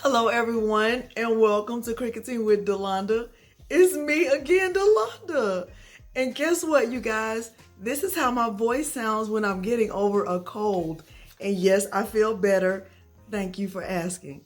Hello everyone and welcome to Cricketing with Delonda. It's me again, Delonda. And guess what, you guys? This is how my voice sounds when I'm getting over a cold. And yes, I feel better. Thank you for asking.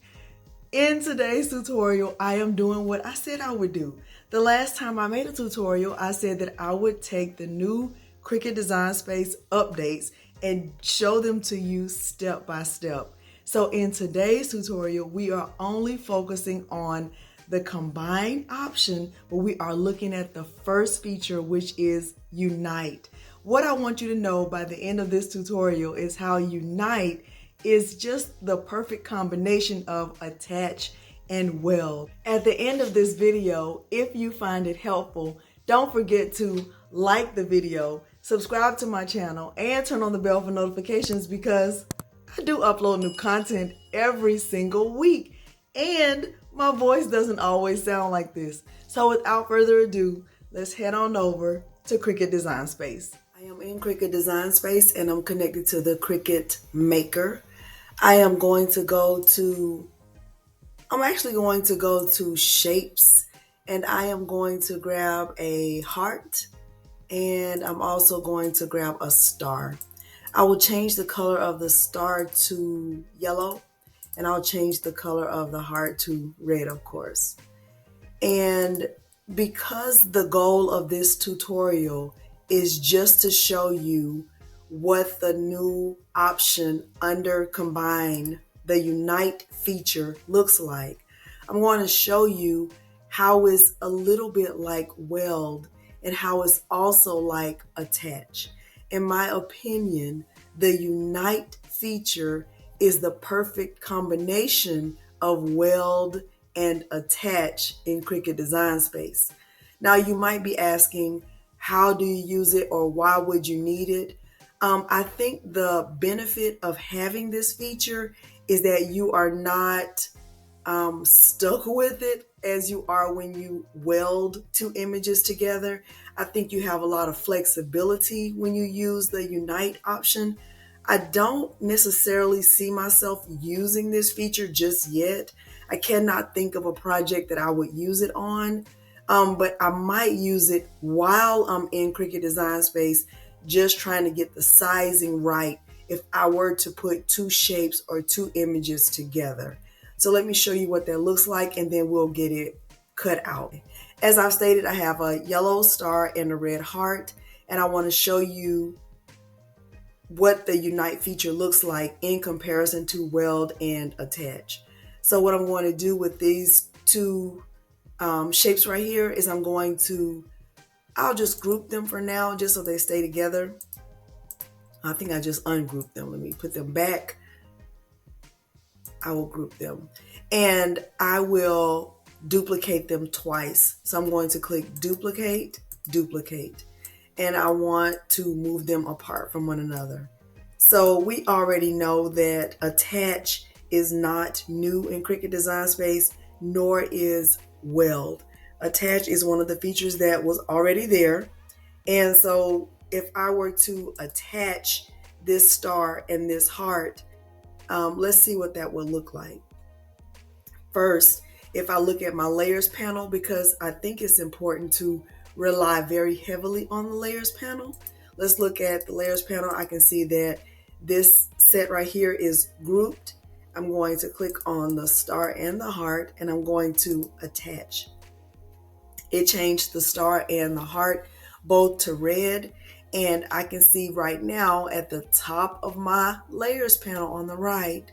In today's tutorial, I am doing what I said I would do. The last time I made a tutorial, I said that I would take the new Cricut Design Space updates and show them to you step by step. So in today's tutorial, we are only focusing on the combine option, but we are looking at the first feature, which is Unite. What I want you to know by the end of this tutorial is how Unite is just the perfect combination of attach and weld. At the end of this video, if you find it helpful, don't forget to like the video, subscribe to my channel, and turn on the bell for notifications because I do upload new content every single week, and my voice doesn't always sound like this. So without further ado, let's head on over to Cricut Design Space. I am in Cricut Design Space and I'm connected to the Cricut Maker. I'm actually going to go to Shapes, and I am going to grab a heart, and I'm also going to grab a star. I will change the color of the star to yellow, and I'll change the color of the heart to red, of course. And because the goal of this tutorial is just to show you what the new option under Combine, the Unite feature, looks like, I'm going to show you how it's a little bit like Weld and how it's also like Attach. In my opinion, the Unite feature is the perfect combination of Weld and Attach in Cricut Design Space. Now you might be asking, how do you use it or why would you need it? I think the benefit of having this feature is that you are not stuck with it as you are when you weld two images together. I think you have a lot of flexibility when you use the Unite option. I don't necessarily see myself using this feature just yet. I cannot think of a project that I would use it on, but I might use it while I'm in Cricut Design Space, just trying to get the sizing right if I were to put two shapes or two images together. So let me show you what that looks like, and then we'll get it cut out. As I've stated, I have a yellow star and a red heart, and I want to show you what the Unite feature looks like in comparison to Weld and Attach. So what I'm going to do with these two shapes right here is I'll just group them for now just so they stay together. I think I just ungrouped them. Let me put them back. I will group them, and I will duplicate them twice. So I'm going to click duplicate, duplicate, and I want to move them apart from one another. So we already know that Attach is not new in Cricut Design Space, nor is Weld. Attach is one of the features that was already there. And so if I were to attach this star and this heart, let's see what that would look like. First, if I look at my layers panel, because I think it's important to rely very heavily on the layers panel. Let's look at the layers panel. I can see that this set right here is grouped. I'm going to click on the star and the heart, and I'm going to attach. It changed the star and the heart both to red, and I can see right now at the top of my layers panel on the right,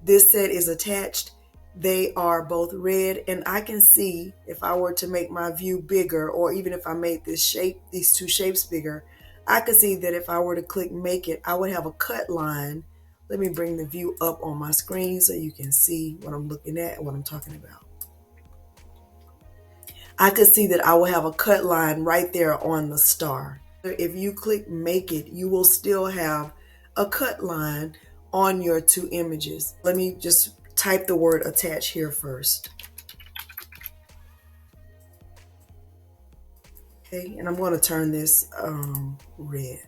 this set is attached. They are both red, and I can see if I were to make my view bigger, or even if I made these two shapes bigger, I could see that if I were to click make it, I would have a cut line. Let me bring the view up on my screen so you can see what I'm looking at and what I'm talking about. I could see that I will have a cut line right there on the star. If you click make it, you will still have a cut line on your two images. Let me just type the word attach here first. Okay, and I'm going to turn this red.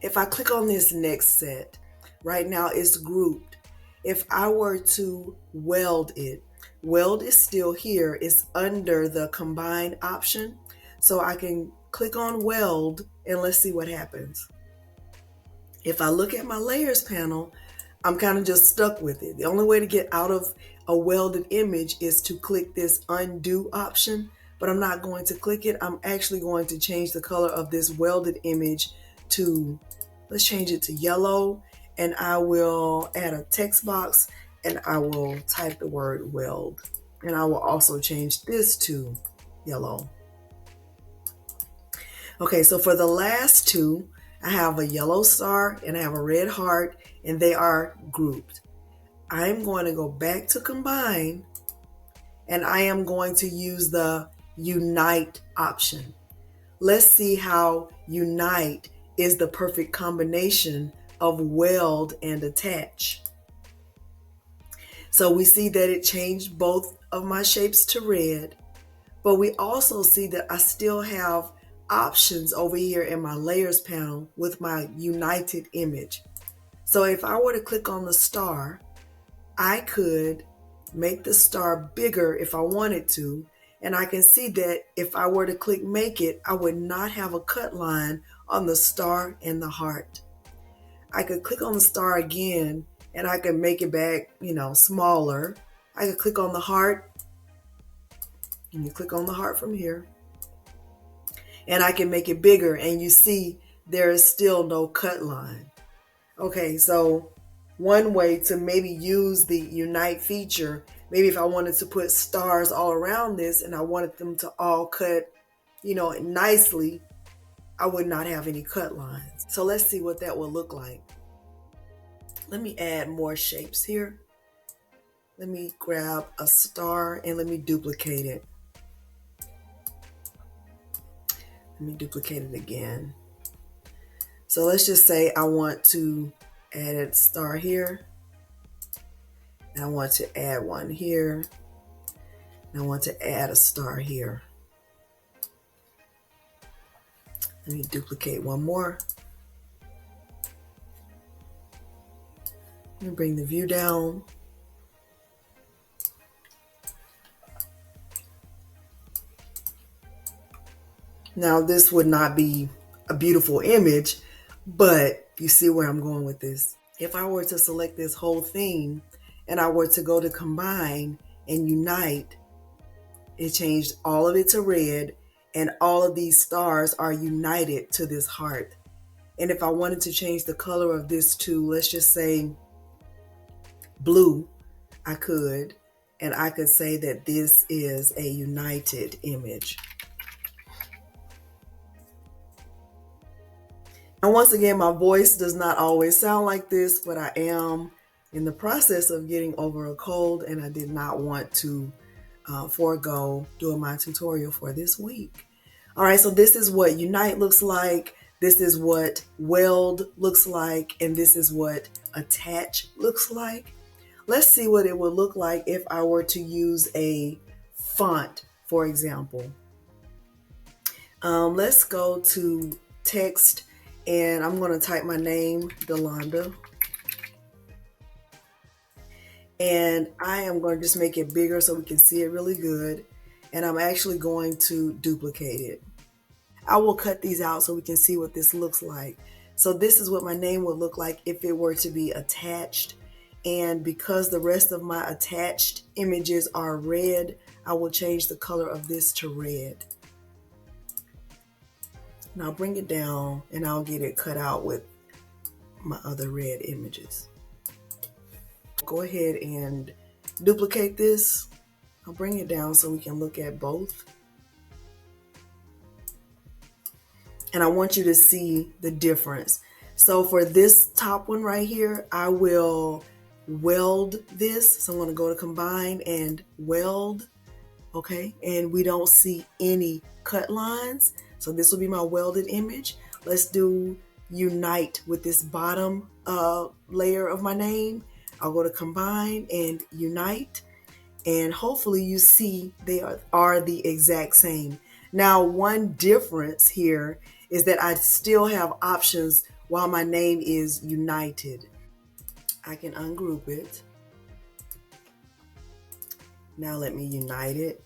If I click on this next set, right now it's grouped, If I were to weld it, weld is still here. It's under the combine option. So I can click on weld and let's see what happens. If I look at my layers panel, I'm kind of just stuck with it. The only way to get out of a welded image is to click this undo option, but I'm not going to click it. I'm actually going to change the color of this welded image to, let's change it to yellow, and I will add a text box and I will type the word weld. And I will also change this to yellow. Okay, so for the last two, I have a yellow star and I have a red heart, and they are grouped. I'm going to go back to combine, and I am going to use the unite option. Let's see how unite is the perfect combination of weld and attach. So we see that it changed both of my shapes to red, but we also see that I still have options over here in my layers panel with my united image. So if I were to click on the star, I could make the star bigger if I wanted to, and I can see that if I were to click make it, I would not have a cut line on the star and the heart. I could click on the star again and I could make it back, smaller. I could click on the heart, and you click on the heart from here, and I can make it bigger, and you see there is still no cut line. Okay, so one way to maybe use the unite feature, maybe if I wanted to put stars all around this and I wanted them to all cut, nicely, I would not have any cut lines. So let's see what that will look like. Let me add more shapes here. Let me grab a star and let me duplicate it. Let me duplicate it again. So let's just say I want to add a star here, and I want to add one here, and I want to add a star here. Let me duplicate one more. Let me bring the view down. Now this would not be a beautiful image, but you see where I'm going with this. If I were to select this whole thing and I were to go to combine and unite, it changed all of it to red, and all of these stars are united to this heart. And if I wanted to change the color of this to, let's just say blue, I could, and I could say that this is a united image. And once again, my voice does not always sound like this, but I am in the process of getting over a cold, and I did not want to forego doing my tutorial for this week. All right, so this is what unite looks like. This is what weld looks like, and this is what attach looks like. Let's see what it would look like if I were to use a font, for example. Let's go to text, and I'm going to type my name, Delonda. And I am going to just make it bigger so we can see it really good. And I'm actually going to duplicate it. I will cut these out so we can see what this looks like. So this is what my name would look like if it were to be attached. And because the rest of my attached images are red, I will change the color of this to red. And I'll bring it down and I'll get it cut out with my other red images. Go ahead and duplicate this. I'll bring it down so we can look at both. And I want you to see the difference. So for this top one right here, I will weld this. So I'm going to go to combine and weld. Okay, and we don't see any cut lines. So this will be my welded image. Let's do unite with this bottom layer of my name. I'll go to combine and unite, and hopefully you see they are the exact same. Now, one difference here is that I still have options while my name is united. I can ungroup it. Now let me unite it.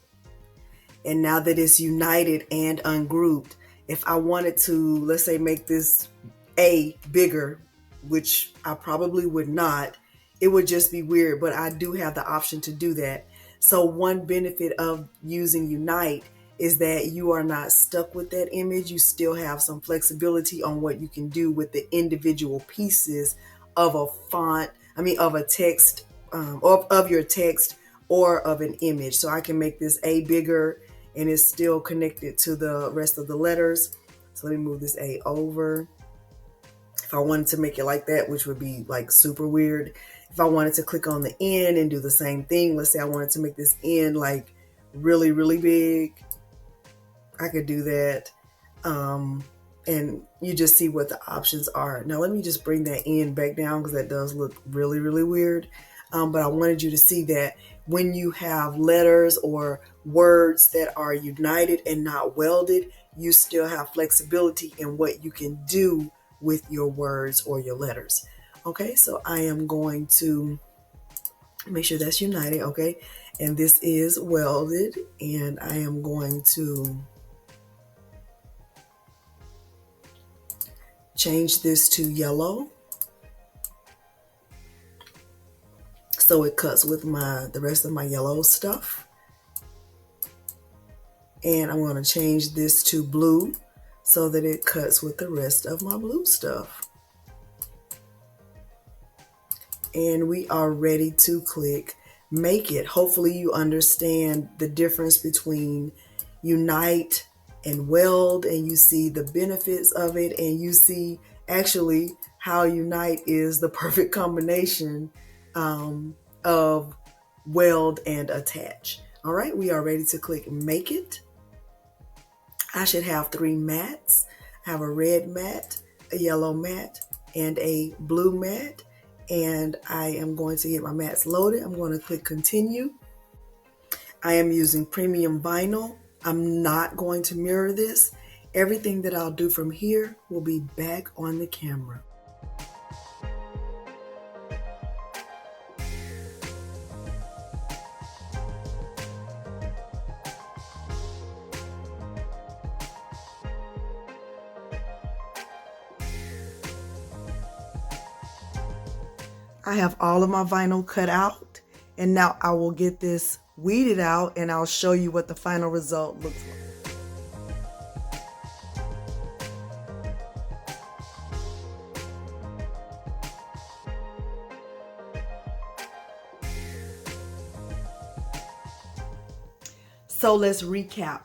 And now that it's united and ungrouped, if I wanted to, let's say, make this A bigger, which I probably would not, it would just be weird, but I do have the option to do that. So one benefit of using Unite is that you are not stuck with that image. You still have some flexibility on what you can do with the individual pieces of a font, of a text, of your text or of an image. So I can make this A bigger and it's still connected to the rest of the letters. So let me move this A over. If I wanted to make it like that, which would be like super weird. If I wanted to click on the N and do the same thing, let's say I wanted to make this N like really, really big, I could do that. And you just see what the options are. Now let me just bring that N back down because that does look really, really weird. But I wanted you to see that when you have letters or words that are united and not welded, you still have flexibility in what you can do with your words or your letters. Okay, so I am going to make sure that's united, okay? And this is welded, and I am going to change this to yellow so it cuts with the rest of my yellow stuff. And I'm going to change this to blue so that it cuts with the rest of my blue stuff. And we are ready to click Make It. Hopefully you understand the difference between Unite and Weld, and you see the benefits of it, and you see actually how Unite is the perfect combination of Weld and Attach. All right, we are ready to click Make It. I should have 3 mats. I have a red mat, a yellow mat, and a blue mat. And I am going to get my mats loaded. I'm going to click Continue. I am using premium vinyl. I'm not going to mirror this. Everything that I'll do from here will be back on the camera. I have all of my vinyl cut out, and now I will get this weeded out and I'll show you what the final result looks like. So let's recap.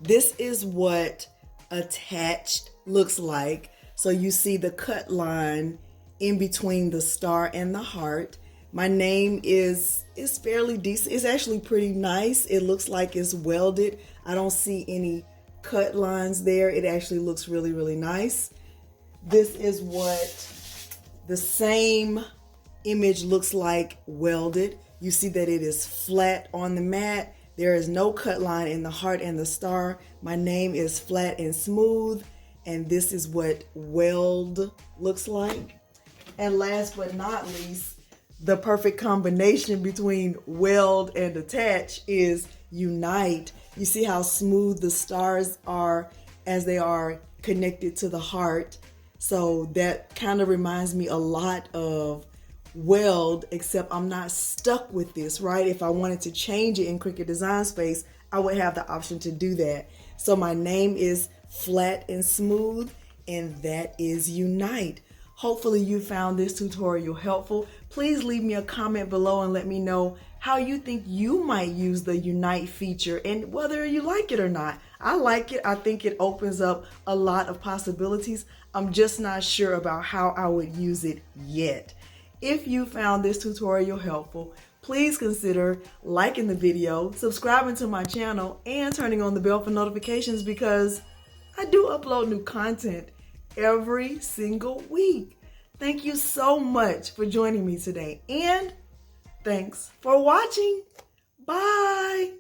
This is what attached looks like. So you see the cut line in between the star and the heart. My name is fairly decent. It's actually pretty nice. It looks like it's welded. I don't see any cut lines there. It actually looks really, really nice. This is what the same image looks like welded. You see that it is flat on the mat. There is no cut line in the heart and the star. My name is flat and smooth. And this is what weld looks like. And last but not least, the perfect combination between weld and attach is unite. You see how smooth the stars are as they are connected to the heart. So that kind of reminds me a lot of weld, except I'm not stuck with this, right? If I wanted to change it in Cricut Design Space, I would have the option to do that. So my name is flat and smooth, and that is unite. Hopefully you found this tutorial helpful. Please leave me a comment below and let me know how you think you might use the Unite feature and whether you like it or not. I like it. I think it opens up a lot of possibilities. I'm just not sure about how I would use it yet. If you found this tutorial helpful, please consider liking the video, subscribing to my channel, and turning on the bell for notifications because I do upload new content every single week. Thank you so much for joining me today, and thanks for watching. Bye.